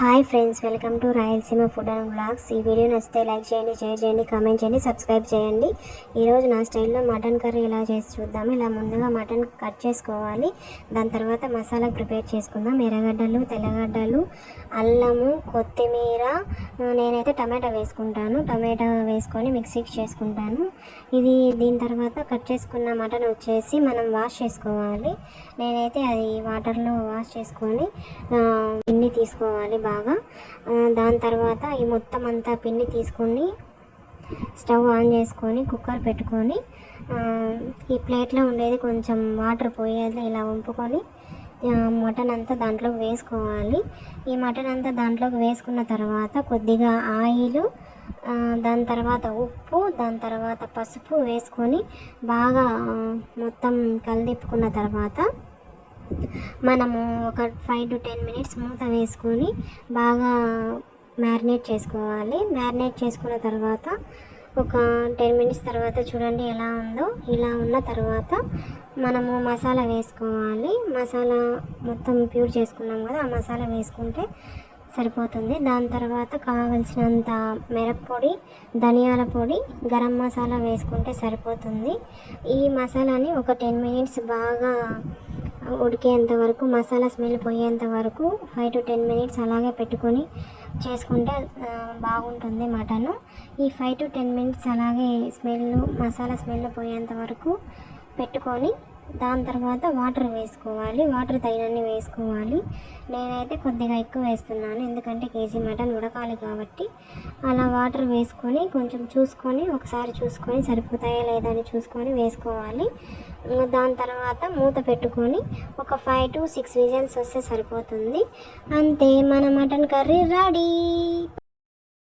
Hi friends, welcome to Rayalaseema food and vlogs. ఈ video నచ్చితే like చేయండి, షేర్ చేయండి, కామెంట్ చేయండి, సబ్స్క్రైబ్ చేయండి. ఈరోజు నా స్టైల్లో మటన్ కర్రీ ఎలా చేసి చూద్దాము. ఇలా ముందుగా మటన్ కట్ చేసుకోవాలి. దాని తర్వాత మసాలా ప్రిపేర్ చేసుకుందాం. ఎర్రగడ్డలు, తెల్లగడ్డలు, అల్లము, కొత్తిమీర, నేనైతే టమాటా వేసుకుంటాను. టమాటా వేసుకొని మిక్సీకి చేసుకుంటాను. దీని తర్వాత కట్ చేసుకున్న మటన్ వచ్చేసి మనం వాష్ చేసుకోవాలి. నేనైతే అది వాటర్లో వాష్ చేసుకొని పిండి తీసుకోవాలి బాగా. దాని తర్వాత ఈ మొత్తం అంతా పిండి తీసుకొని స్టవ్ ఆన్ చేసుకొని కుక్కర్ పెట్టుకొని ఈ ప్లేట్లో ఉండేది కొంచెం వాటర్ పోయేది ఇలా వంపుకొని మటన్ అంతా దాంట్లోకి వేసుకోవాలి. ఈ మటన్ అంతా దాంట్లోకి వేసుకున్న తర్వాత కొద్దిగా ఆయిల్, దాని తర్వాత ఉప్పు, దాని తర్వాత పసుపు వేసుకొని బాగా మొత్తం కలిదిప్పుకున్న తర్వాత మనము ఒక 5 to 10 minutes మూత వేసుకొని బాగా మ్యారినేట్ చేసుకోవాలి. మ్యారినేట్ చేసుకున్న తర్వాత ఒక 10 minutes తర్వాత చూడండి ఎలా ఉందో. ఇలా ఉన్న తర్వాత మనము మసాలా వేసుకోవాలి. మసాలా మొత్తం ప్యూర్ చేసుకున్నాం కదా, ఆ మసాలా వేసుకుంటే సరిపోతుంది. దాని తర్వాత కావలసినంత మిరప్పొడి, ధనియాల పొడి, గరం మసాలా వేసుకుంటే సరిపోతుంది. ఈ మసాలాని ఒక 10 minutes బాగా ఉడికేంత వరకు, మసాలా స్మెల్ పోయేంత వరకు 5 to 10 minutes అలాగే పెట్టుకొని చేసుకుంటే బాగుంటుంది మటను. ఈ 5 to 10 minutes అలాగే మసాలా స్మెల్ పోయేంత వరకు పెట్టుకొని దాని తర్వాత వాటర్ వేసుకోవాలి. వాటర్ తగినన్ని వేసుకోవాలి. నేనైతే కొద్దిగా ఎక్కువ వేస్తున్నాను, ఎందుకంటే కేజీ మటన్ ఉడకాలి కాబట్టి. అలా వాటర్ వేసుకొని కొంచెం చూసుకొని, ఒకసారి చూసుకొని సరిపోతాయా లేదా అని చూసుకొని వేసుకోవాలి. దాని తర్వాత మూత పెట్టుకొని ఒక 5 to 6 విజిల్స్ వస్తే సరిపోతుంది. అంతే, మన మటన్ కర్రీ రెడీ.